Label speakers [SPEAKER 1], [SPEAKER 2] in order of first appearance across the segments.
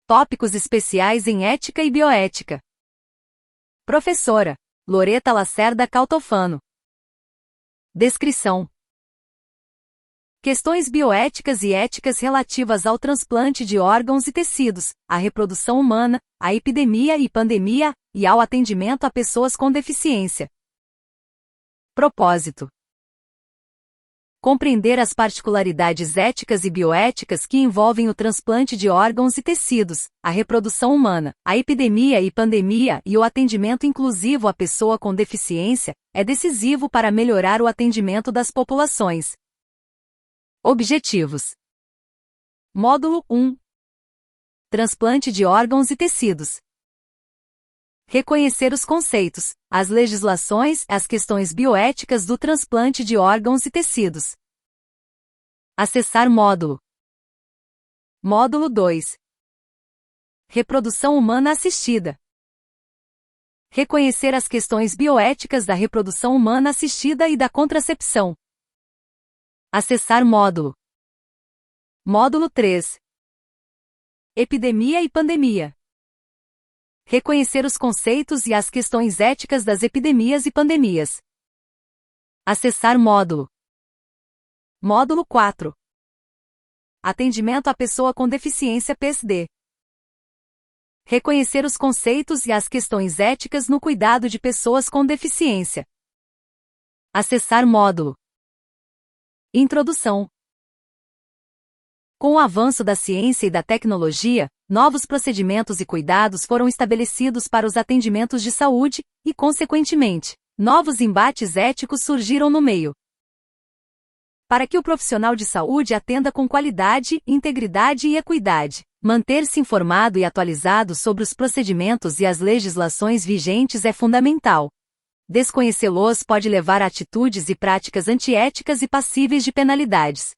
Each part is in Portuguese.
[SPEAKER 1] Tópicos especiais em Ética e Bioética. Professora Loreta Lacerda Caltofano. Descrição. Questões bioéticas e éticas relativas ao transplante de órgãos e tecidos, à reprodução humana, à epidemia e pandemia, e ao atendimento a pessoas com deficiência. Propósito: compreender as particularidades éticas e bioéticas que envolvem o transplante de órgãos e tecidos, a reprodução humana, a epidemia e pandemia e o atendimento inclusivo à pessoa com deficiência, é decisivo para melhorar o atendimento das populações. Objetivos. Módulo 1. Transplante de órgãos e tecidos. Reconhecer os conceitos, as legislações e as questões bioéticas do transplante de órgãos e tecidos. Acessar módulo. Módulo 2. Reprodução humana assistida. Reconhecer as questões bioéticas da reprodução humana assistida e da contracepção. Acessar módulo. Módulo 3. Epidemia e pandemia. Reconhecer os conceitos e as questões éticas das epidemias e pandemias. Acessar módulo. Módulo 4. Atendimento à pessoa com deficiência PSD. Reconhecer os conceitos e as questões éticas no cuidado de pessoas com deficiência. Acessar módulo. Introdução. Com o avanço da ciência e da tecnologia, novos procedimentos e cuidados foram estabelecidos para os atendimentos de saúde, e, consequentemente, novos embates éticos surgiram no meio. Para que o profissional de saúde atenda com qualidade, integridade e equidade, manter-se informado e atualizado sobre os procedimentos e as legislações vigentes é fundamental. Desconhecê-los pode levar a atitudes e práticas antiéticas e passíveis de penalidades.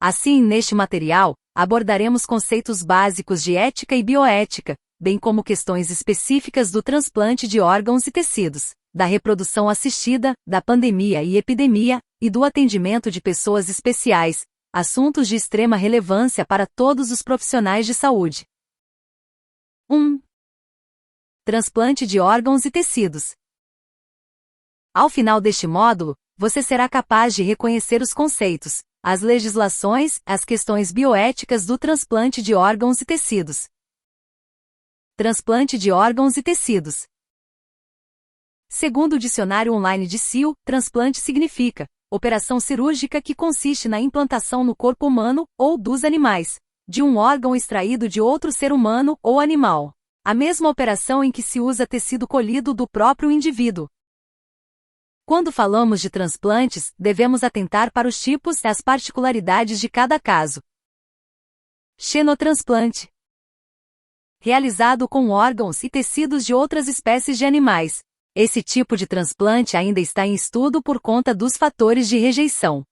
[SPEAKER 1] Assim, neste material, abordaremos conceitos básicos de ética e bioética, bem como questões específicas do transplante de órgãos e tecidos, da reprodução assistida, da pandemia e epidemia, e do atendimento de pessoas especiais, assuntos de extrema relevância para todos os profissionais de saúde. 1. Transplante de órgãos e tecidos. Ao final deste módulo, você será capaz de reconhecer os conceitos, as legislações, as questões bioéticas do transplante de órgãos e tecidos. Transplante de órgãos e tecidos. Segundo o dicionário online de CIO, transplante significa operação cirúrgica que consiste na implantação no corpo humano, ou dos animais, de um órgão extraído de outro ser humano ou animal. A mesma operação em que se usa tecido colhido do próprio indivíduo. Quando falamos de transplantes, devemos atentar para os tipos e as particularidades de cada caso. Xenotransplante. Realizado com órgãos e tecidos de outras espécies de animais. Esse tipo de transplante ainda está em estudo por conta dos fatores de rejeição.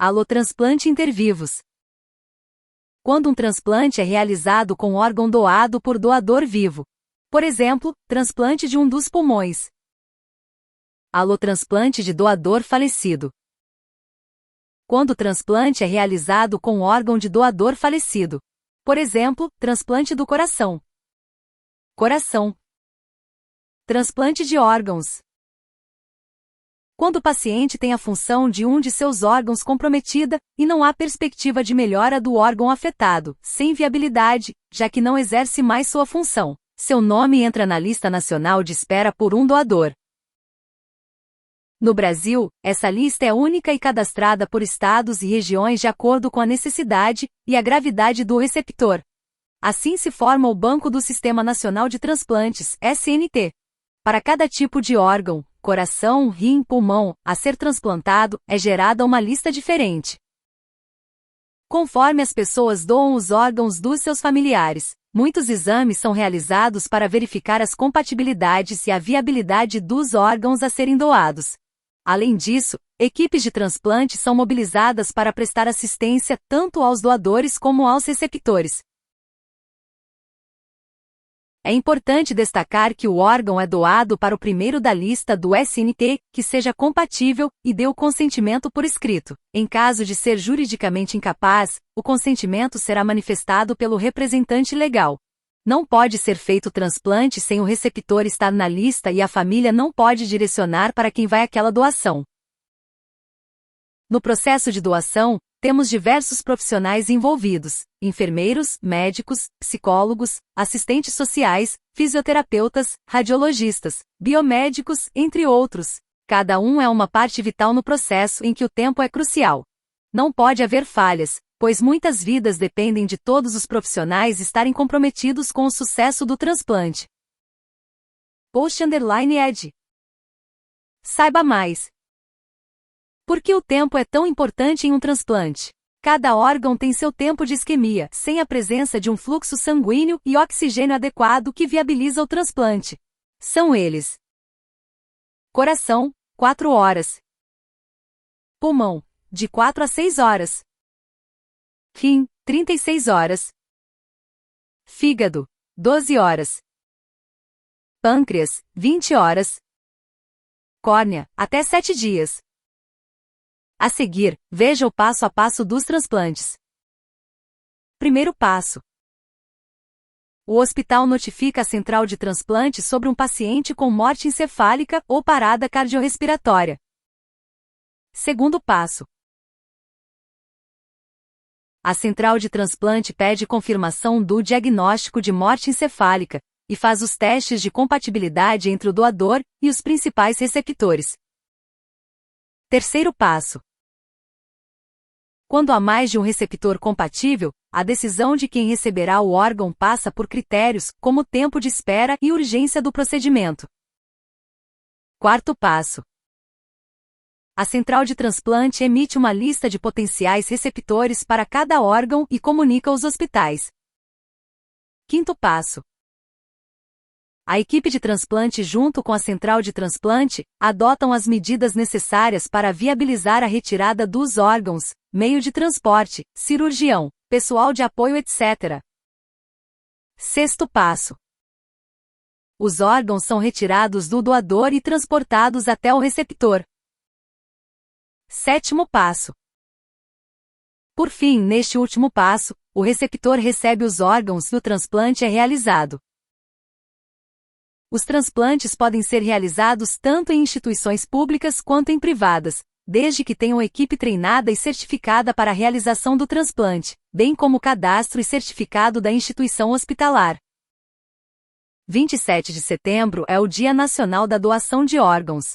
[SPEAKER 1] Allotransplante intervivos. Quando um transplante é realizado com órgão doado por doador vivo. Por exemplo, transplante de um dos pulmões. Allotransplante de doador falecido. Quando o transplante é realizado com órgão de doador falecido. Por exemplo, transplante do coração. Coração. Transplante de órgãos. Quando o paciente tem a função de um de seus órgãos comprometida, e não há perspectiva de melhora do órgão afetado, sem viabilidade, já que não exerce mais sua função, seu nome entra na lista nacional de espera por um doador. No Brasil, essa lista é única e cadastrada por estados e regiões de acordo com a necessidade e a gravidade do receptor. Assim se forma o Banco do Sistema Nacional de Transplantes, SNT. Para cada tipo de órgão, coração, rim, pulmão, a ser transplantado, é gerada uma lista diferente. Conforme as pessoas doam os órgãos dos seus familiares, muitos exames são realizados para verificar as compatibilidades e a viabilidade dos órgãos a serem doados. Além disso, equipes de transplante são mobilizadas para prestar assistência tanto aos doadores como aos receptores. É importante destacar que o órgão é doado para o primeiro da lista do SNT, que seja compatível, e dê o consentimento por escrito. Em caso de ser juridicamente incapaz, o consentimento será manifestado pelo representante legal. Não pode ser feito transplante sem o receptor estar na lista e a família não pode direcionar para quem vai aquela doação. No processo de doação, temos diversos profissionais envolvidos: enfermeiros, médicos, psicólogos, assistentes sociais, fisioterapeutas, radiologistas, biomédicos, entre outros. Cada um é uma parte vital no processo em que o tempo é crucial. Não pode haver falhas, pois muitas vidas dependem de todos os profissionais estarem comprometidos com o sucesso do transplante. Post_ed. Saiba mais. Por que o tempo é tão importante em um transplante? Cada órgão tem seu tempo de isquemia, sem a presença de um fluxo sanguíneo e oxigênio adequado que viabiliza o transplante. São eles: coração, 4 horas. Pulmão, de 4 a 6 horas. Rim, 36 horas. Fígado, 12 horas. Pâncreas, 20 horas. Córnea, até 7 dias. A seguir, veja o passo a passo dos transplantes. Primeiro passo. O hospital notifica a central de transplante sobre um paciente com morte encefálica ou parada cardiorrespiratória. Segundo passo. A central de transplante pede confirmação do diagnóstico de morte encefálica e faz os testes de compatibilidade entre o doador e os principais receptores. Terceiro passo. Quando há mais de um receptor compatível, a decisão de quem receberá o órgão passa por critérios, como tempo de espera e urgência do procedimento. Quarto passo. A central de transplante emite uma lista de potenciais receptores para cada órgão e comunica aos hospitais. Quinto passo. A equipe de transplante junto com a central de transplante adotam as medidas necessárias para viabilizar a retirada dos órgãos, meio de transporte, cirurgião, pessoal de apoio, etc. Sexto passo. Os órgãos são retirados do doador e transportados até o receptor. Sétimo passo. Por fim, neste último passo, o receptor recebe os órgãos e o transplante é realizado. Os transplantes podem ser realizados tanto em instituições públicas quanto em privadas, desde que tenham equipe treinada e certificada para a realização do transplante, bem como cadastro e certificado da instituição hospitalar. 27 de setembro é o Dia Nacional da Doação de Órgãos.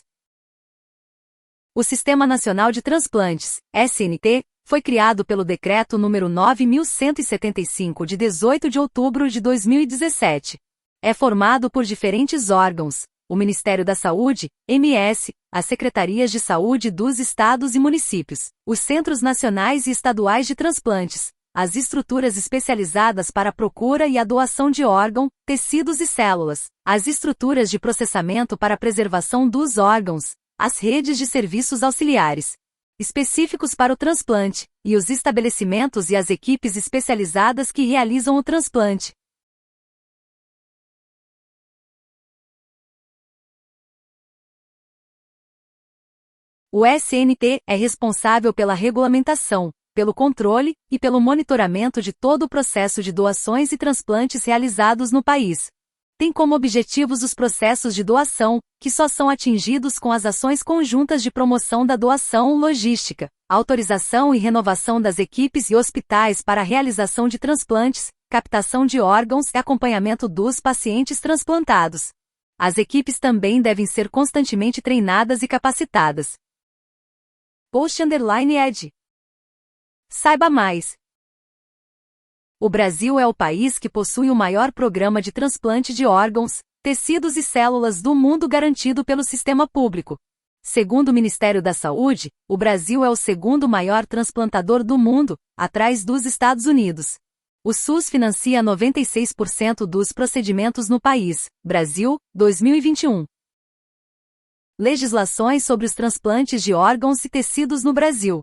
[SPEAKER 1] O Sistema Nacional de Transplantes, SNT, foi criado pelo Decreto nº 9.175 de 18 de outubro de 2017. É formado por diferentes órgãos: o Ministério da Saúde, MS, as Secretarias de Saúde dos Estados e Municípios, os Centros Nacionais e Estaduais de Transplantes, as estruturas especializadas para a procura e a doação de órgão, tecidos e células, as estruturas de processamento para a preservação dos órgãos, as redes de serviços auxiliares específicos para o transplante, e os estabelecimentos e as equipes especializadas que realizam o transplante. O SNT é responsável pela regulamentação, pelo controle e pelo monitoramento de todo o processo de doações e transplantes realizados no país. Tem como objetivos os processos de doação, que só são atingidos com as ações conjuntas de promoção da doação ou logística, autorização e renovação das equipes e hospitais para a realização de transplantes, captação de órgãos e acompanhamento dos pacientes transplantados. As equipes também devem ser constantemente treinadas e capacitadas. Post_ed. Saiba mais. O Brasil é o país que possui o maior programa de transplante de órgãos, tecidos e células do mundo garantido pelo sistema público. Segundo o Ministério da Saúde, o Brasil é o segundo maior transplantador do mundo, atrás dos Estados Unidos. O SUS financia 96% dos procedimentos no país. Brasil, 2021. Legislações sobre os transplantes de órgãos e tecidos no Brasil.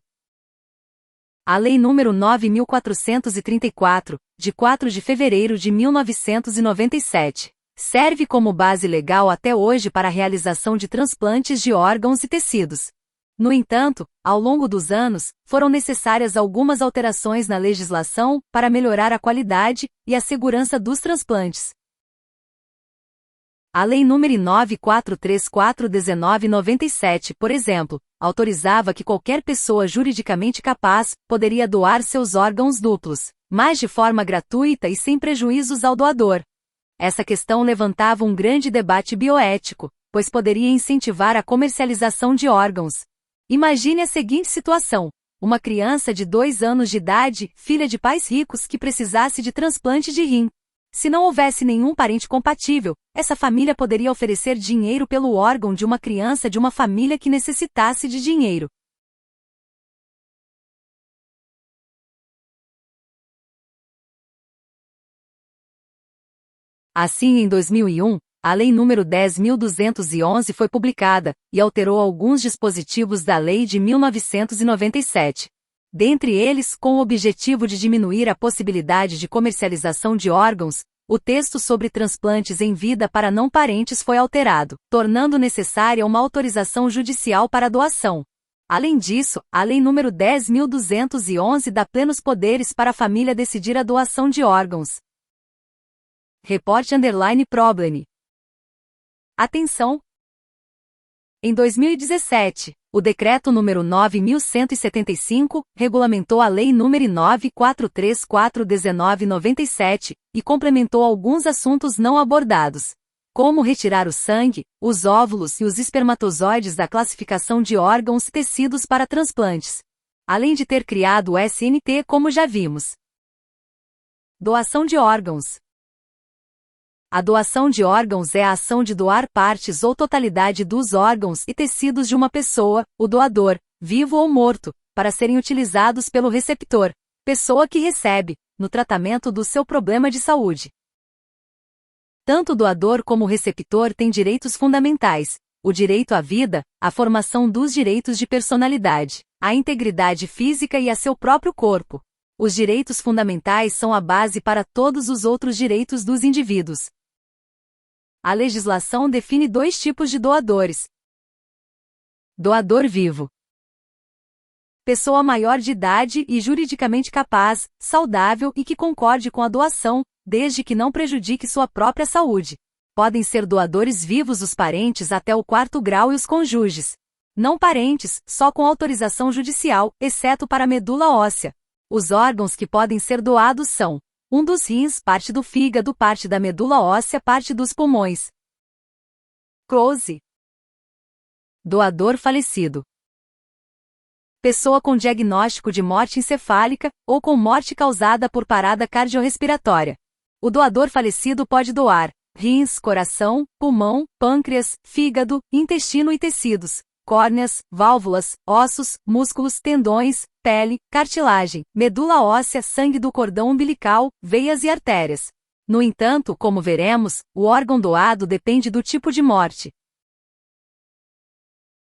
[SPEAKER 1] A Lei nº 9.434, de 4 de fevereiro de 1997, serve como base legal até hoje para a realização de transplantes de órgãos e tecidos. No entanto, ao longo dos anos, foram necessárias algumas alterações na legislação para melhorar a qualidade e a segurança dos transplantes. A Lei nº 9434/1997, por exemplo, autorizava que qualquer pessoa juridicamente capaz poderia doar seus órgãos duplos, mas de forma gratuita e sem prejuízos ao doador. Essa questão levantava um grande debate bioético, pois poderia incentivar a comercialização de órgãos. Imagine a seguinte situação: uma criança de 2 anos de idade, filha de pais ricos que precisasse de transplante de rim. Se não houvesse nenhum parente compatível, essa família poderia oferecer dinheiro pelo órgão de uma criança de uma família que necessitasse de dinheiro. Assim, em 2001, a Lei nº 10.211 foi publicada, e alterou alguns dispositivos da Lei de 1997. Dentre eles, com o objetivo de diminuir a possibilidade de comercialização de órgãos, o texto sobre transplantes em vida para não parentes foi alterado, tornando necessária uma autorização judicial para a doação. Além disso, a Lei nº 10.211 dá plenos poderes para a família decidir a doação de órgãos. Report_Problem. Atenção! Em 2017, o Decreto nº 9.175 regulamentou a Lei nº 9434/1997 e complementou alguns assuntos não abordados, como retirar o sangue, os óvulos e os espermatozoides da classificação de órgãos e tecidos para transplantes, além de ter criado o SNT, como já vimos. Doação de órgãos. A doação de órgãos é a ação de doar partes ou totalidade dos órgãos e tecidos de uma pessoa, o doador, vivo ou morto, para serem utilizados pelo receptor, pessoa que recebe, no tratamento do seu problema de saúde. Tanto o doador como o receptor têm direitos fundamentais: o direito à vida, a formação dos direitos de personalidade, a integridade física e a seu próprio corpo. Os direitos fundamentais são a base para todos os outros direitos dos indivíduos. A legislação define 2 tipos de doadores. Doador vivo. Pessoa maior de idade e juridicamente capaz, saudável e que concorde com a doação, desde que não prejudique sua própria saúde. Podem ser doadores vivos os parentes até o 4º grau e os cônjuges. Não parentes, só com autorização judicial, exceto para a medula óssea. Os órgãos que podem ser doados são: um dos rins, parte do fígado, parte da medula óssea, parte dos pulmões. Close. Doador falecido. Pessoa com diagnóstico de morte encefálica, ou com morte causada por parada cardiorrespiratória. O doador falecido pode doar rins, coração, pulmão, pâncreas, fígado, intestino e tecidos, córneas, válvulas, ossos, músculos, tendões, pele, cartilagem, medula óssea, sangue do cordão umbilical, veias e artérias. No entanto, como veremos, o órgão doado depende do tipo de morte.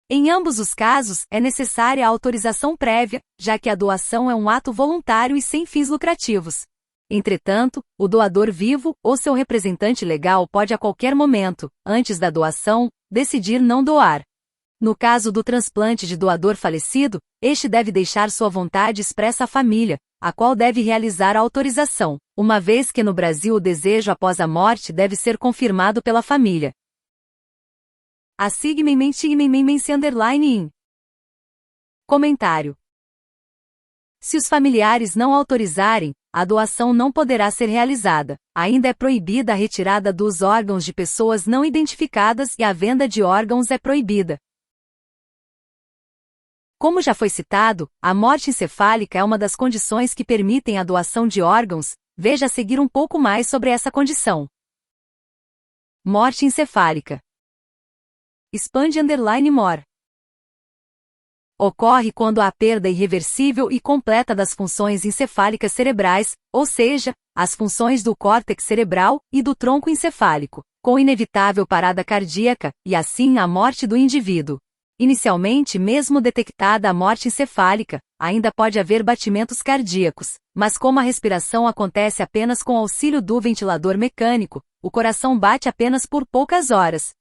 [SPEAKER 1] Em ambos os casos, é necessária a autorização prévia, já que a doação é um ato voluntário e sem fins lucrativos. Entretanto, o doador vivo, ou seu representante legal pode a qualquer momento, antes da doação, decidir não doar. No caso do transplante de doador falecido, este deve deixar sua vontade expressa à família, a qual deve realizar a autorização, uma vez que no Brasil o desejo após a morte deve ser confirmado pela família. Comentário. Se os familiares não autorizarem, a doação não poderá ser realizada. Ainda é proibida a retirada dos órgãos de pessoas não identificadas e a venda de órgãos é proibida. Como já foi citado, a morte encefálica é uma das condições que permitem a doação de órgãos. Veja a seguir um pouco mais sobre essa condição. Morte encefálica. Expand_more. Ocorre quando há perda irreversível e completa das funções encefálicas cerebrais, ou seja, as funções do córtex cerebral e do tronco encefálico, com inevitável parada cardíaca, e assim a morte do indivíduo. Inicialmente, mesmo detectada a morte encefálica, ainda pode haver batimentos cardíacos, mas como a respiração acontece apenas com auxílio do ventilador mecânico, o coração bate apenas por poucas horas.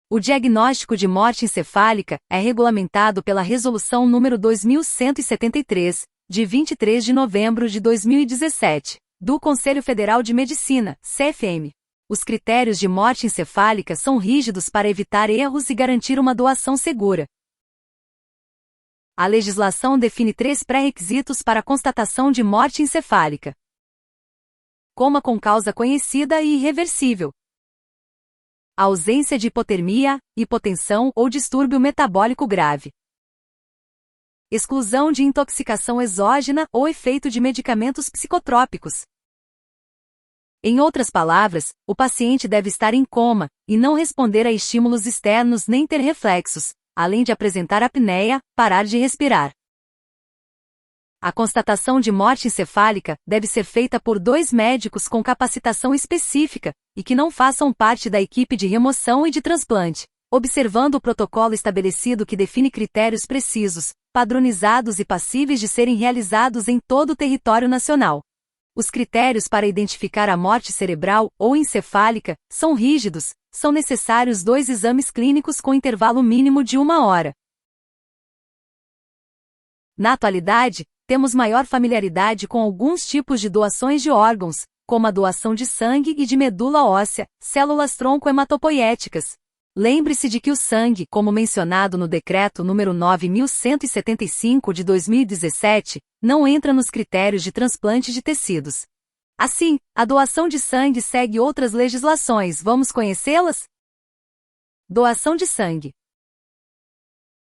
[SPEAKER 1] O diagnóstico de morte encefálica é regulamentado pela Resolução nº 2173, de 23 de novembro de 2017, do Conselho Federal de Medicina, CFM. Os critérios de morte encefálica são rígidos para evitar erros e garantir uma doação segura. A legislação define 3 pré-requisitos para a constatação de morte encefálica. Coma com causa conhecida e irreversível. A ausência de hipotermia, hipotensão ou distúrbio metabólico grave. Exclusão de intoxicação exógena ou efeito de medicamentos psicotrópicos. Em outras palavras, o paciente deve estar em coma, e não responder a estímulos externos nem ter reflexos, além de apresentar apneia, parar de respirar. A constatação de morte encefálica deve ser feita por 2 médicos com capacitação específica, e que não façam parte da equipe de remoção e de transplante, observando o protocolo estabelecido que define critérios precisos, padronizados e passíveis de serem realizados em todo o território nacional. Os critérios para identificar a morte cerebral ou encefálica são rígidos, são necessários 2 exames clínicos com intervalo mínimo de 1 hora. Na atualidade, temos maior familiaridade com alguns tipos de doações de órgãos, como a doação de sangue e de medula óssea, células tronco hematopoiéticas. Lembre-se de que o sangue, como mencionado no Decreto nº 9.175 de 2017, não entra nos critérios de transplante de tecidos. Assim, a doação de sangue segue outras legislações. Vamos conhecê-las? Doação de sangue.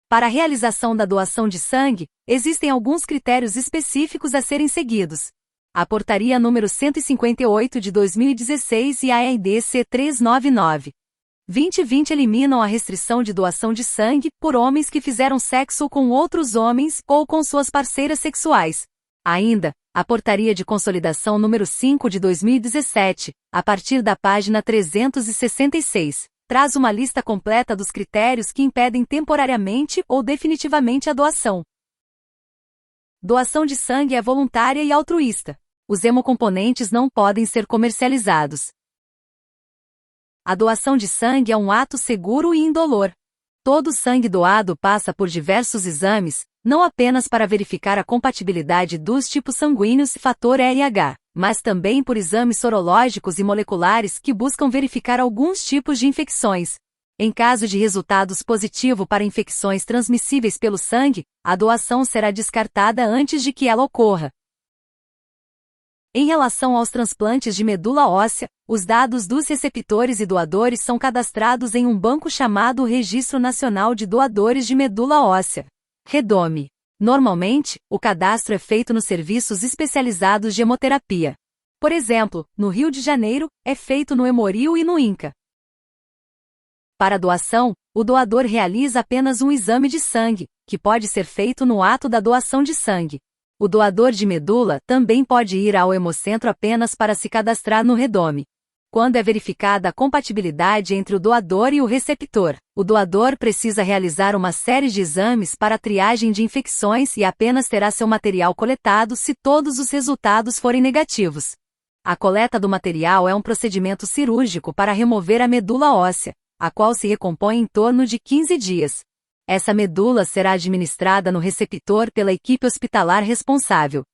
[SPEAKER 1] Para a realização da doação de sangue, existem alguns critérios específicos a serem seguidos. A Portaria nº 158 de 2016 e a EIDC 399/2020 eliminam a restrição de doação de sangue por homens que fizeram sexo com outros homens ou com suas parceiras sexuais. Ainda, a Portaria de Consolidação nº 5 de 2017, a partir da página 366, traz uma lista completa dos critérios que impedem temporariamente ou definitivamente a doação. Doação de sangue é voluntária e altruísta. Os hemocomponentes não podem ser comercializados. A doação de sangue é um ato seguro e indolor. Todo sangue doado passa por diversos exames, não apenas para verificar a compatibilidade dos tipos sanguíneos e fator RH, mas também por exames sorológicos e moleculares que buscam verificar alguns tipos de infecções. Em caso de resultados positivos para infecções transmissíveis pelo sangue, a doação será descartada antes de que ela ocorra. Em relação aos transplantes de medula óssea, os dados dos receptores e doadores são cadastrados em um banco chamado Registro Nacional de Doadores de Medula Óssea, REDOME. Normalmente, o cadastro é feito nos serviços especializados de hemoterapia. Por exemplo, no Rio de Janeiro, é feito no Hemoril e no INCA. Para a doação, o doador realiza apenas um exame de sangue, que pode ser feito no ato da doação de sangue. O doador de medula também pode ir ao hemocentro apenas para se cadastrar no REDOME. Quando é verificada a compatibilidade entre o doador e o receptor, o doador precisa realizar uma série de exames para a triagem de infecções e apenas terá seu material coletado se todos os resultados forem negativos. A coleta do material é um procedimento cirúrgico para remover a medula óssea, a qual se recompõe em torno de 15 dias. Essa medula será administrada no receptor pela equipe hospitalar responsável.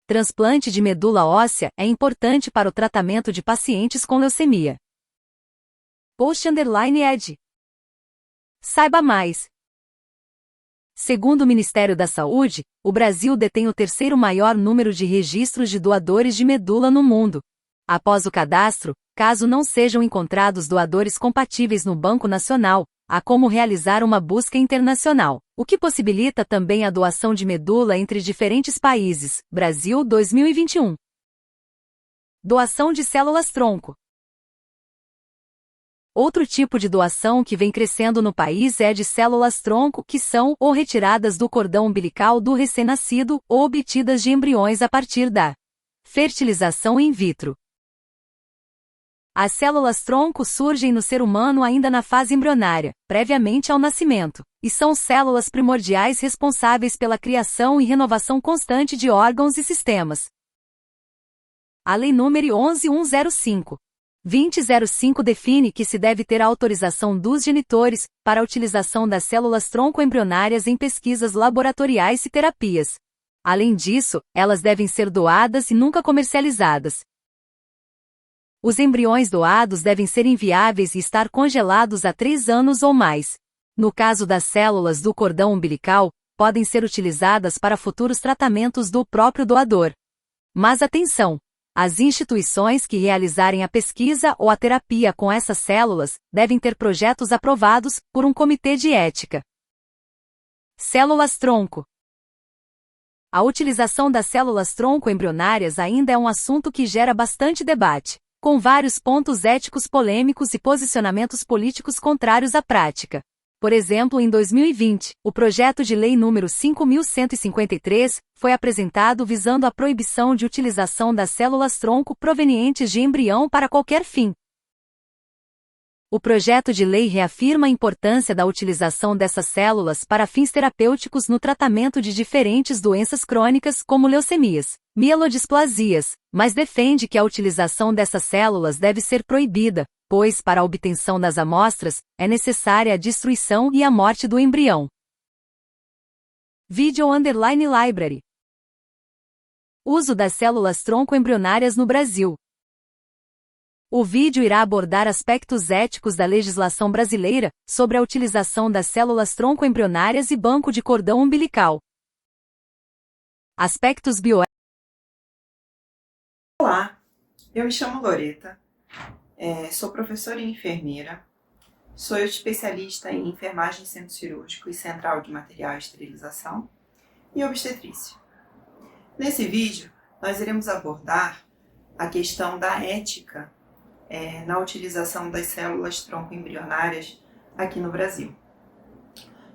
[SPEAKER 1] Transplante de medula óssea é importante para o tratamento de pacientes com leucemia. Post_ed. Saiba mais. Segundo o Ministério da Saúde, o Brasil detém o 3º maior número de registros de doadores de medula no mundo. Após o cadastro, caso não sejam encontrados doadores compatíveis no Banco Nacional, há como realizar uma busca internacional, o que possibilita também a doação de medula entre diferentes países. Brasil 2021. Doação de células-tronco. Outro tipo de doação que vem crescendo no país é a de células-tronco que são ou retiradas do cordão umbilical do recém-nascido ou obtidas de embriões a partir da fertilização in vitro. As células-tronco surgem no ser humano ainda na fase embrionária, previamente ao nascimento, e são células primordiais responsáveis pela criação e renovação constante de órgãos e sistemas. A Lei nº 11.105. 2005 define que se deve ter a autorização dos genitores para a utilização das células-tronco embrionárias em pesquisas laboratoriais e terapias. Além disso, elas devem ser doadas e nunca comercializadas. Os embriões doados devem ser inviáveis e estar congelados há 3 anos ou mais. No caso das células do cordão umbilical, podem ser utilizadas para futuros tratamentos do próprio doador. Mas atenção! As instituições que realizarem a pesquisa ou a terapia com essas células devem ter projetos aprovados por um comitê de ética. Células-tronco. A utilização das células-tronco embrionárias ainda é um assunto que gera bastante debate, com vários pontos éticos polêmicos e posicionamentos políticos contrários à prática. Por exemplo, em 2020, o projeto de lei número 5.153 foi apresentado visando a proibição de utilização das células-tronco provenientes de embrião para qualquer fim. O projeto de lei reafirma a importância da utilização dessas células para fins terapêuticos no tratamento de diferentes doenças crônicas como leucemias, mielodisplasias, mas defende que a utilização dessas células deve ser proibida, pois para a obtenção das amostras, é necessária a destruição e a morte do embrião. Video_Library. Uso das células-tronco embrionárias no Brasil. O vídeo irá abordar aspectos éticos da legislação brasileira sobre a utilização das células-tronco embrionárias e banco de cordão umbilical. Aspectos bioéticos.
[SPEAKER 2] Olá, eu me chamo Loreta, sou professora e enfermeira, sou especialista em enfermagem centro cirúrgico e central de material e esterilização e obstetrícia. Nesse vídeo, nós iremos abordar a questão da ética na utilização das células-tronco embrionárias aqui no Brasil.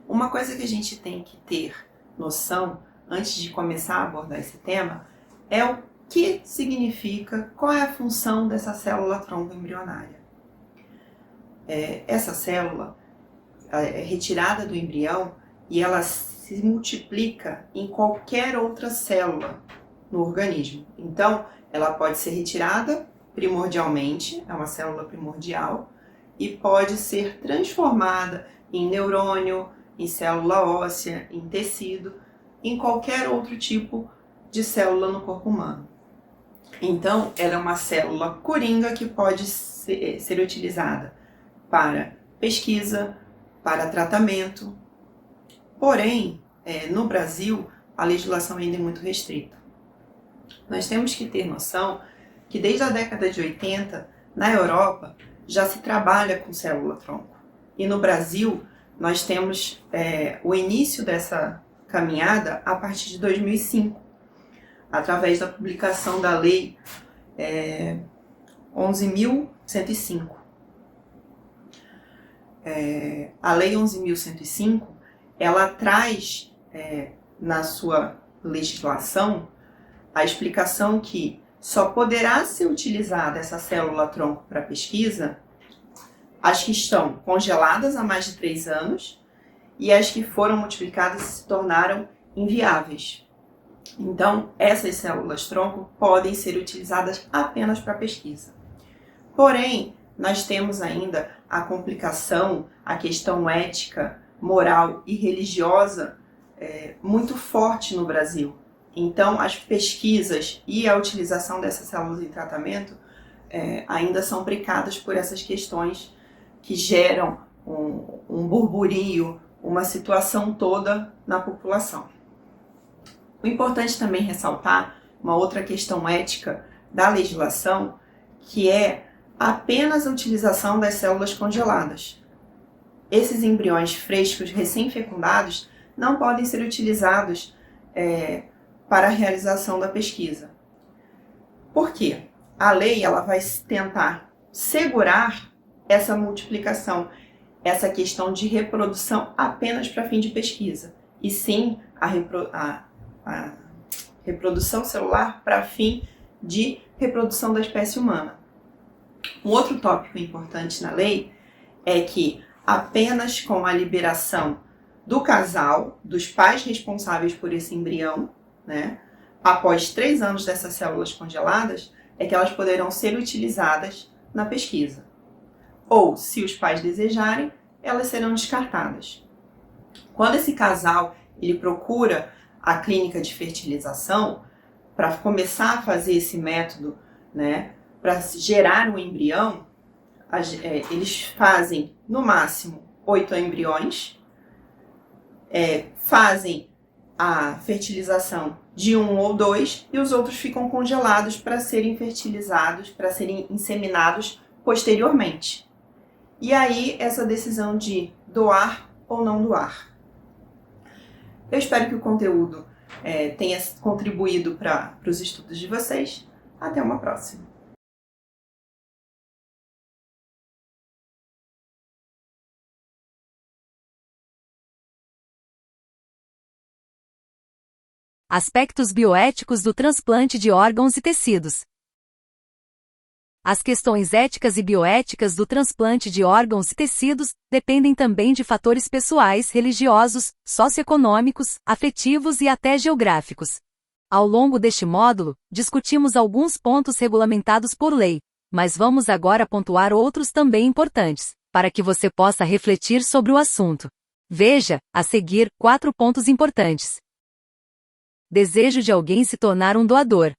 [SPEAKER 2] Uma coisa que a gente tem que ter noção antes de começar a abordar esse tema é o que significa, qual é a função dessa célula-tronco embrionária. Essa célula é retirada do embrião e ela se multiplica em qualquer outra célula no organismo. Então, ela pode ser retirada primordialmente, é uma célula primordial, e pode ser transformada em neurônio, em célula óssea, em tecido, em qualquer outro tipo de célula no corpo humano. Então, ela é uma célula coringa que pode ser utilizada para pesquisa, para tratamento. Porém, no Brasil, a legislação ainda é muito restrita. Nós temos que ter noção que desde a década de 80, na Europa, já se trabalha com célula-tronco. E no Brasil, nós temos o início dessa caminhada a partir de 2005, através da publicação da Lei 11.105. A Lei 11.105, ela traz na sua legislação a explicação que só poderá ser utilizada essa célula-tronco para pesquisa as que estão congeladas há mais de 3 anos e as que foram multiplicadas e se tornaram inviáveis. Então, essas células-tronco podem ser utilizadas apenas para pesquisa. Porém, nós temos ainda a complicação, a questão ética, moral e religiosa muito forte no Brasil. Então, as pesquisas e a utilização dessas células em tratamento ainda são precadas por essas questões que geram um burburinho, uma situação toda na população. O importante também ressaltar uma outra questão ética da legislação, que é apenas a utilização das células congeladas. Esses embriões frescos recém-fecundados não podem ser utilizados para a realização da pesquisa. Por quê? A lei ela vai tentar segurar essa multiplicação, essa questão de reprodução apenas para fim de pesquisa, e sim a reprodução celular para fim de reprodução da espécie humana. Um outro tópico importante na lei é que apenas com a liberação do casal, dos pais responsáveis por esse embrião, né, após 3 anos dessas células congeladas, é que elas poderão ser utilizadas na pesquisa. Ou, se os pais desejarem, elas serão descartadas. Quando esse casal ele procura a clínica de fertilização para começar a fazer esse método, né, para gerar um embrião, eles fazem no máximo 8 embriões, fazem a fertilização de 1 ou 2 e os outros ficam congelados para serem fertilizados, para serem inseminados posteriormente. E aí essa decisão de doar ou não doar. Eu espero que o conteúdo tenha contribuído para os estudos de vocês. Até uma próxima.
[SPEAKER 1] Aspectos bioéticos do transplante de órgãos e tecidos. As questões éticas e bioéticas do transplante de órgãos e tecidos dependem também de fatores pessoais, religiosos, socioeconômicos, afetivos e até geográficos. Ao longo deste módulo, discutimos alguns pontos regulamentados por lei, mas vamos agora pontuar outros também importantes, para que você possa refletir sobre o assunto. Veja, a seguir, 4 pontos importantes. Desejo de alguém se tornar um doador.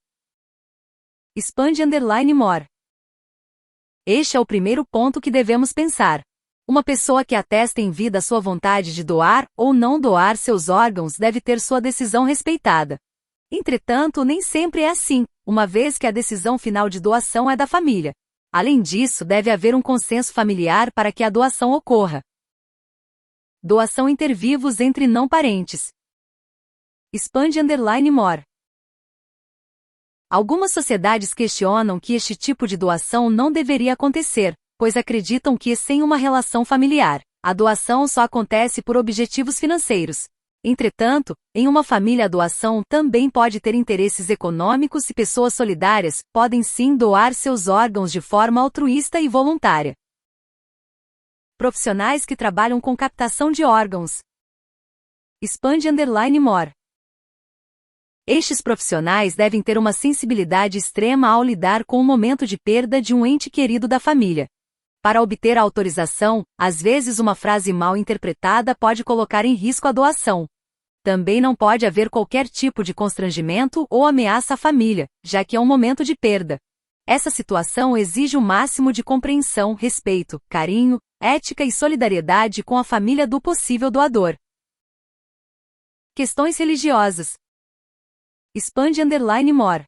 [SPEAKER 1] Expande_more. Este é o primeiro ponto que devemos pensar. Uma pessoa que atesta em vida sua vontade de doar ou não doar seus órgãos deve ter sua decisão respeitada. Entretanto, nem sempre é assim, uma vez que a decisão final de doação é da família. Além disso, deve haver um consenso familiar para que a doação ocorra. Doação intervivos entre não parentes. Expande_more. Algumas sociedades questionam que este tipo de doação não deveria acontecer, pois acreditam que, sem uma relação familiar, a doação só acontece por objetivos financeiros. Entretanto, em uma família a doação também pode ter interesses econômicos e pessoas solidárias podem sim doar seus órgãos de forma altruísta e voluntária. Profissionais que trabalham com captação de órgãos. Expande_more. Estes profissionais devem ter uma sensibilidade extrema ao lidar com o momento de perda de um ente querido da família. Para obter a autorização, às vezes uma frase mal interpretada pode colocar em risco a doação. Também não pode haver qualquer tipo de constrangimento ou ameaça à família, já que é um momento de perda. Essa situação exige o máximo de compreensão, respeito, carinho, ética e solidariedade com a família do possível doador. Questões religiosas. Expande_more.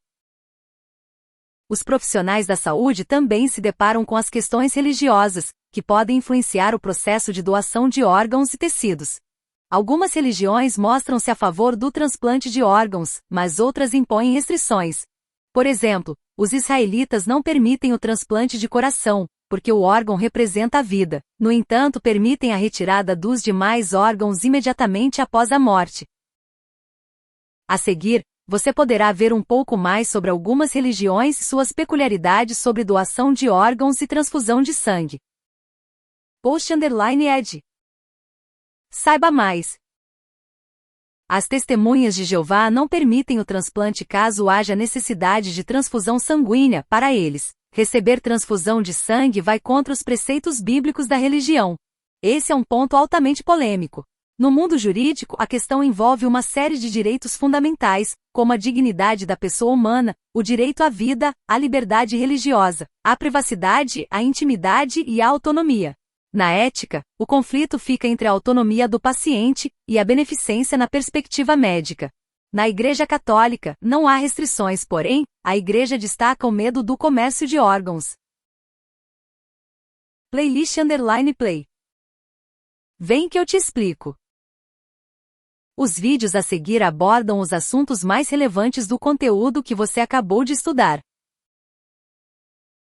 [SPEAKER 1] Os profissionais da saúde também se deparam com as questões religiosas, que podem influenciar o processo de doação de órgãos e tecidos. Algumas religiões mostram-se a favor do transplante de órgãos, mas outras impõem restrições. Por exemplo, os israelitas não permitem o transplante de coração, porque o órgão representa a vida. No entanto, permitem a retirada dos demais órgãos imediatamente após a morte. A seguir, você poderá ver um pouco mais sobre algumas religiões e suas peculiaridades sobre doação de órgãos e transfusão de sangue. Post_ed. Saiba mais. As testemunhas de Jeová não permitem o transplante caso haja necessidade de transfusão sanguínea para eles. Receber transfusão de sangue vai contra os preceitos bíblicos da religião. Esse é um ponto altamente polêmico. No mundo jurídico, a questão envolve uma série de direitos fundamentais, como a dignidade da pessoa humana, o direito à vida, à liberdade religiosa, à privacidade, à intimidade e à autonomia. Na ética, o conflito fica entre a autonomia do paciente e a beneficência na perspectiva médica. Na Igreja Católica, não há restrições, porém, a Igreja destaca o medo do comércio de órgãos. Playlist_play. Vem que eu te explico. Os vídeos a seguir abordam os assuntos mais relevantes do conteúdo que você acabou de estudar.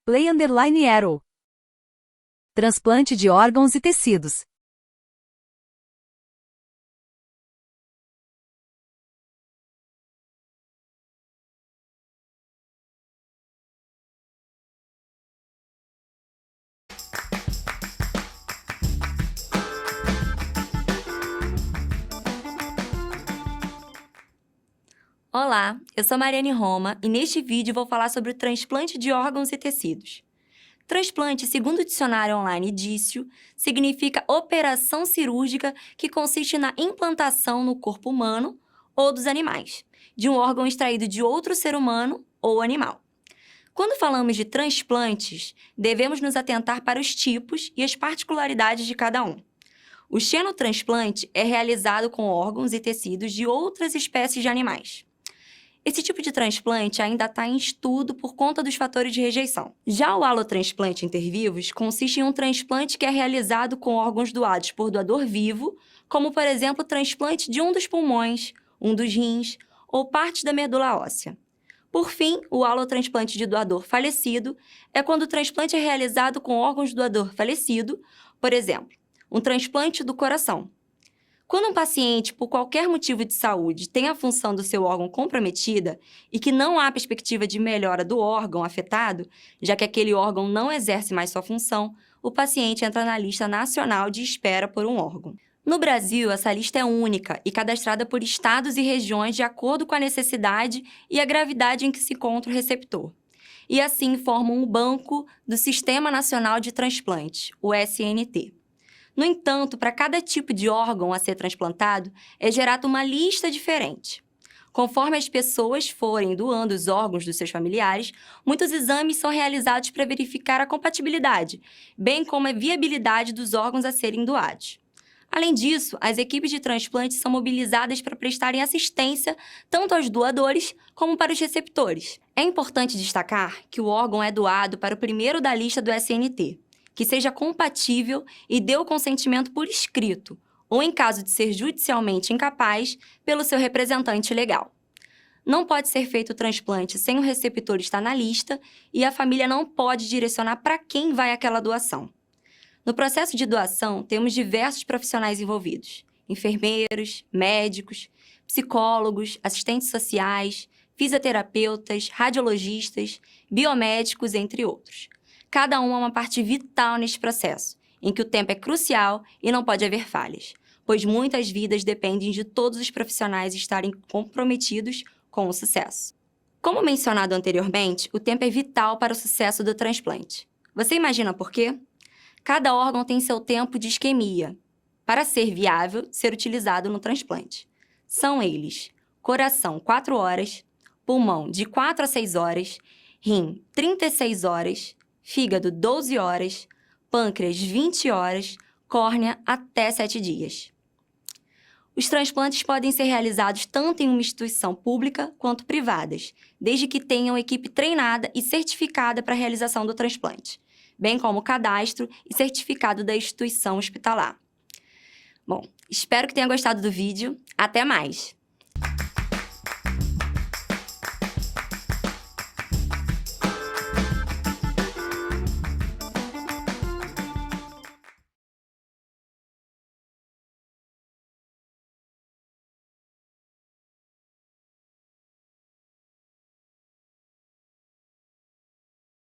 [SPEAKER 1] Play_arrow. Transplante de órgãos e tecidos.
[SPEAKER 3] Olá, eu sou Mariane Roma e neste vídeo vou falar sobre o transplante de órgãos e tecidos. Transplante, segundo o dicionário online Dício, significa operação cirúrgica que consiste na implantação no corpo humano ou dos animais, de um órgão extraído de outro ser humano ou animal. Quando falamos de transplantes, devemos nos atentar para os tipos e as particularidades de cada um. O xenotransplante é realizado com órgãos e tecidos de outras espécies de animais. Esse tipo de transplante ainda está em estudo por conta dos fatores de rejeição. Já o alotransplante intervivos consiste em um transplante que é realizado com órgãos doados por doador vivo, como, por exemplo, o transplante de um dos pulmões, um dos rins ou parte da medula óssea. Por fim, o alotransplante de doador falecido é quando o transplante é realizado com órgãos do doador falecido, por exemplo, um transplante do coração. Quando um paciente, por qualquer motivo de saúde, tem a função do seu órgão comprometida e que não há perspectiva de melhora do órgão afetado, já que aquele órgão não exerce mais sua função, o paciente entra na lista nacional de espera por um órgão. No Brasil, essa lista é única e cadastrada por estados e regiões de acordo com a necessidade e a gravidade em que se encontra o receptor. E assim formam o Banco do Sistema Nacional de Transplante, o SNT. No entanto, para cada tipo de órgão a ser transplantado, é gerada uma lista diferente. Conforme as pessoas forem doando os órgãos dos seus familiares, muitos exames são realizados para verificar a compatibilidade, bem como a viabilidade dos órgãos a serem doados. Além disso, as equipes de transplante são mobilizadas para prestarem assistência tanto aos doadores como para os receptores. É importante destacar que o órgão é doado para o primeiro da lista do SNT, que seja compatível e dê o consentimento por escrito, ou em caso de ser judicialmente incapaz, pelo seu representante legal. Não pode ser feito o transplante sem o receptor estar na lista e a família não pode direcionar para quem vai aquela doação. No processo de doação, temos diversos profissionais envolvidos: enfermeiros, médicos, psicólogos, assistentes sociais, fisioterapeutas, radiologistas, biomédicos, entre outros. Cada um é uma parte vital neste processo, em que o tempo é crucial e não pode haver falhas, pois muitas vidas dependem de todos os profissionais estarem comprometidos com o sucesso. Como mencionado anteriormente, o tempo é vital para o sucesso do transplante. Você imagina por quê? Cada órgão tem seu tempo de isquemia, para ser viável ser utilizado no transplante. São eles: coração 4 horas, pulmão de 4 a 6 horas, rim 36 horas, fígado 12 horas, pâncreas 20 horas, córnea até 7 dias. Os transplantes podem ser realizados tanto em uma instituição pública quanto privadas, desde que tenham equipe treinada e certificada para a realização do transplante, bem como cadastro e certificado da instituição hospitalar. Bom, espero que tenha gostado do vídeo. Até mais!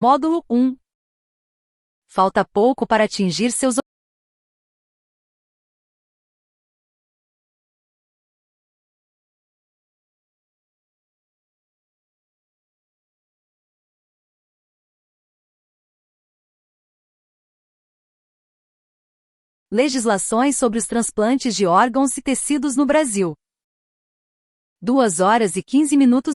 [SPEAKER 1] Módulo 1. Falta pouco para atingir seus legislações sobre os transplantes de órgãos e tecidos no Brasil. 2 horas e 15 minutos.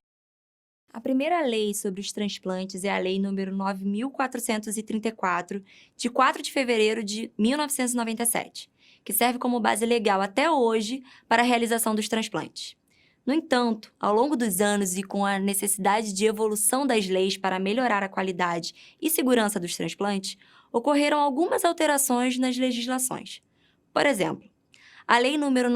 [SPEAKER 3] A primeira lei sobre os transplantes é a Lei nº 9.434, de 4 de fevereiro de 1997, que serve como base legal até hoje para a realização dos transplantes. No entanto, ao longo dos anos e com a necessidade de evolução das leis para melhorar a qualidade e segurança dos transplantes, ocorreram algumas alterações nas legislações. Por exemplo, a Lei nº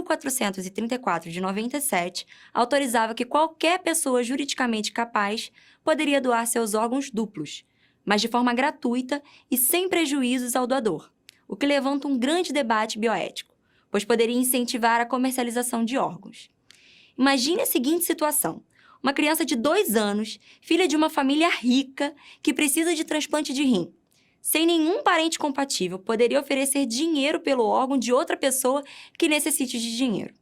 [SPEAKER 3] 9.434, de 97, autorizava que qualquer pessoa juridicamente capaz poderia doar seus órgãos duplos, mas de forma gratuita e sem prejuízos ao doador, o que levanta um grande debate bioético, pois poderia incentivar a comercialização de órgãos. Imagine a seguinte situação: uma criança de 2 anos, filha de uma família rica, que precisa de transplante de rim. Sem nenhum parente compatível, poderia oferecer dinheiro pelo órgão de outra pessoa que necessite de dinheiro.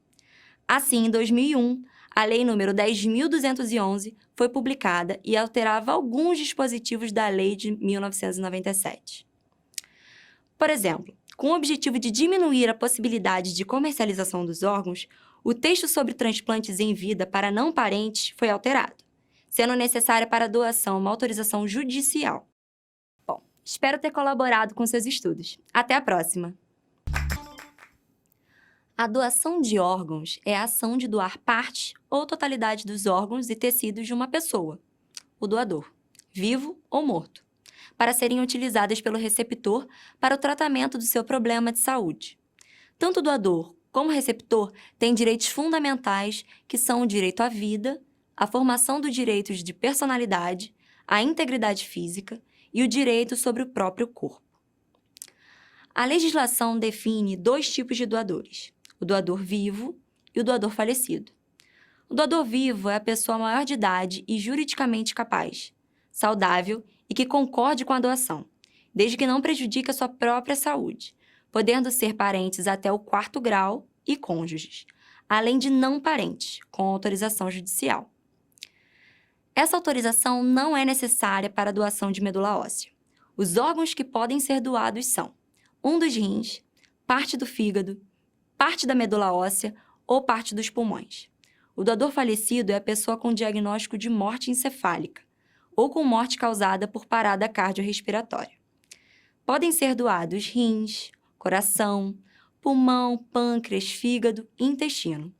[SPEAKER 3] Assim, em 2001, A Lei nº 10.211 foi publicada e alterava alguns dispositivos da Lei de 1997. Por exemplo, com o objetivo de diminuir a possibilidade de comercialização dos órgãos, o texto sobre transplantes em vida para não parentes foi alterado, sendo necessária para a doação uma autorização judicial. Bom, espero ter colaborado com seus estudos. Até a próxima! A doação de órgãos é a ação de doar parte ou totalidade dos órgãos e tecidos de uma pessoa, o doador, vivo ou morto, para serem utilizadas pelo receptor para o tratamento do seu problema de saúde. Tanto o doador como o receptor têm direitos fundamentais, que são o direito à vida, a formação dos direitos de personalidade, a integridade física e o direito sobre o próprio corpo. A legislação define 2 tipos de doadores: o doador vivo e o doador falecido. O doador vivo é a pessoa maior de idade e juridicamente capaz, saudável e que concorde com a doação, desde que não prejudique a sua própria saúde, podendo ser parentes até o 4º grau e cônjuges, além de não parentes, com autorização judicial. Essa autorização não é necessária para a doação de medula óssea. Os órgãos que podem ser doados são um dos rins, parte do fígado, parte da medula óssea ou parte dos pulmões. O doador falecido é a pessoa com diagnóstico de morte encefálica ou com morte causada por parada cardiorrespiratória. Podem ser doados rins, coração, pulmão, pâncreas, fígado e intestino,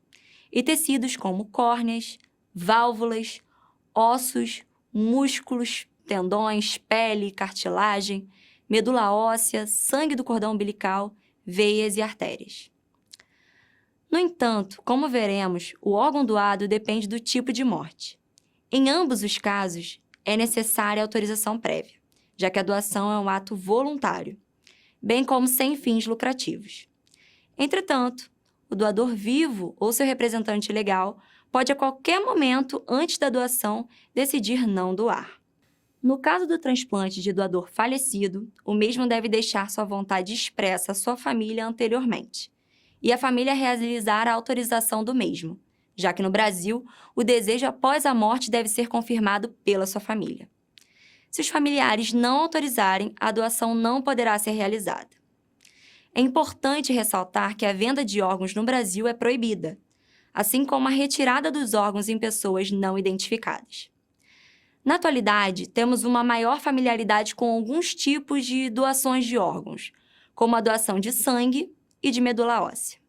[SPEAKER 3] e tecidos como córneas, válvulas, ossos, músculos, tendões, pele, cartilagem, medula óssea, sangue do cordão umbilical, veias e artérias. No entanto, como veremos, o órgão doado depende do tipo de morte. Em ambos os casos, é necessária autorização prévia, já que a doação é um ato voluntário, bem como sem fins lucrativos. Entretanto, o doador vivo ou seu representante legal pode a qualquer momento antes da doação decidir não doar. No caso do transplante de doador falecido, o mesmo deve deixar sua vontade expressa à sua família anteriormente, e a família realizar a autorização do mesmo, já que no Brasil, o desejo após a morte deve ser confirmado pela sua família. Se os familiares não autorizarem, a doação não poderá ser realizada. É importante ressaltar que a venda de órgãos no Brasil é proibida, assim como a retirada dos órgãos em pessoas não identificadas. Na atualidade, temos uma maior familiaridade com alguns tipos de doações de órgãos, como a doação de sangue e de medula óssea.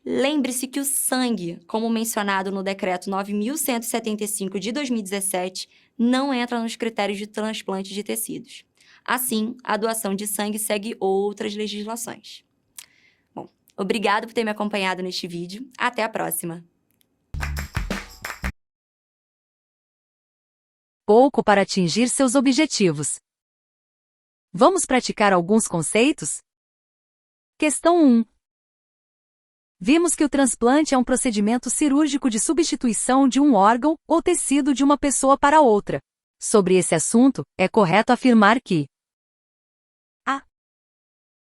[SPEAKER 3] Lembre-se que o sangue, como mencionado no Decreto 9.175 de 2017, não entra nos critérios de transplante de tecidos. Assim, a doação de sangue segue outras legislações. Bom, obrigado por ter me acompanhado neste vídeo. Até a próxima!
[SPEAKER 1] Pouco para atingir seus objetivos. Vamos praticar alguns conceitos? Questão 1. Vimos que o transplante é um procedimento cirúrgico de substituição de um órgão ou tecido de uma pessoa para outra. Sobre esse assunto, é correto afirmar que a.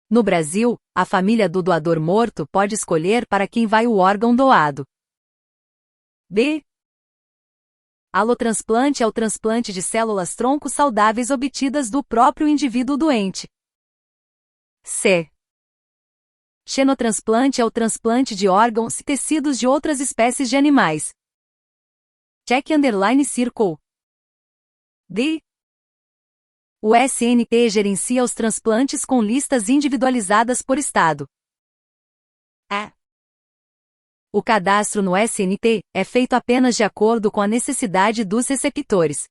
[SPEAKER 1] No Brasil, a família do doador morto pode escolher para quem vai o órgão doado. B. Allotransplante é o transplante de células-tronco saudáveis obtidas do próprio indivíduo doente. C. Xenotransplante é o transplante de órgãos e tecidos de outras espécies de animais. Check_circle. D. O SNT gerencia os transplantes com listas individualizadas por estado. E. O cadastro no SNT é feito apenas de acordo com a necessidade dos receptores.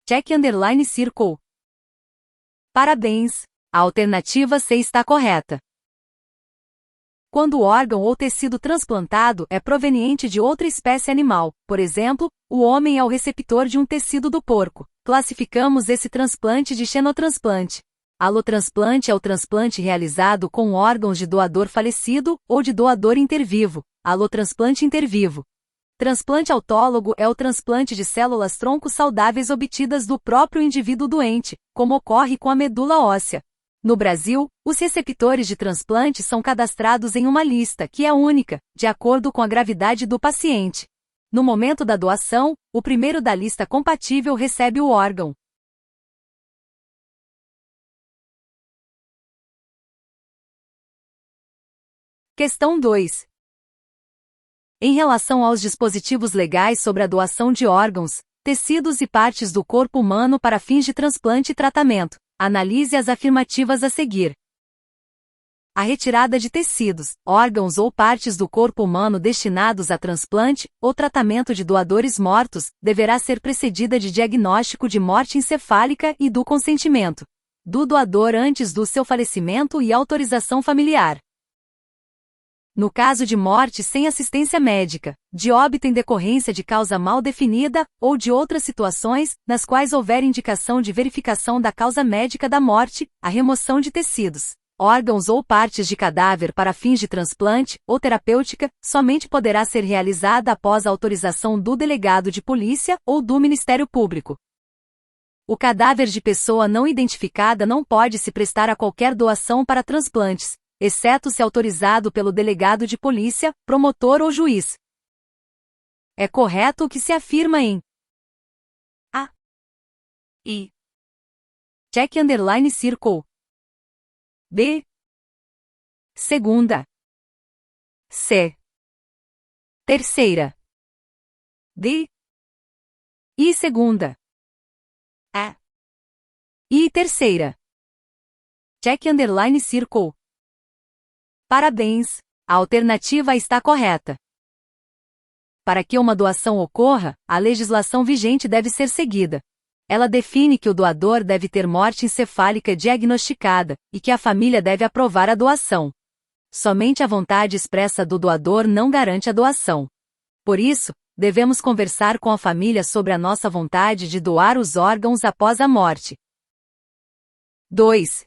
[SPEAKER 1] Check_circle. Parabéns! A alternativa C está correta. Quando o órgão ou tecido transplantado é proveniente de outra espécie animal, por exemplo, o homem é o receptor de um tecido do porco, classificamos esse transplante de xenotransplante. Allotransplante é o transplante realizado com órgãos de doador falecido ou de doador intervivo, allotransplante intervivo. Transplante autólogo é o transplante de células-tronco saudáveis obtidas do próprio indivíduo doente, como ocorre com a medula óssea. No Brasil, os receptores de transplante são cadastrados em uma lista que é única, de acordo com a gravidade do paciente. No momento da doação, o primeiro da lista compatível recebe o órgão. Questão 2. Em relação aos dispositivos legais sobre a doação de órgãos, tecidos e partes do corpo humano para fins de transplante e tratamento, analise as afirmativas a seguir. A retirada de tecidos, órgãos ou partes do corpo humano destinados a transplante ou tratamento de doadores mortos deverá ser precedida de diagnóstico de morte encefálica e do consentimento do doador antes do seu falecimento e autorização familiar. No caso de morte sem assistência médica, de óbito em decorrência de causa mal definida, ou de outras situações, nas quais houver indicação de verificação da causa médica da morte, a remoção de tecidos, órgãos ou partes de cadáver para fins de transplante ou terapêutica, somente poderá ser realizada após a autorização do delegado de polícia ou do Ministério Público. O cadáver de pessoa não identificada não pode se prestar a qualquer doação para transplantes, exceto se autorizado pelo delegado de polícia, promotor ou juiz. É correto o que se afirma em A. I. Check_circle. B. Segunda. C. Terceira. D. E segunda. A. E terceira. Check_circle. Parabéns! A alternativa está correta. Para que uma doação ocorra, a legislação vigente deve ser seguida. Ela define que o doador deve ter morte encefálica diagnosticada, e que a família deve aprovar a doação. Somente a vontade expressa do doador não garante a doação. Por isso, devemos conversar com a família sobre a nossa vontade de doar os órgãos após a morte. 2.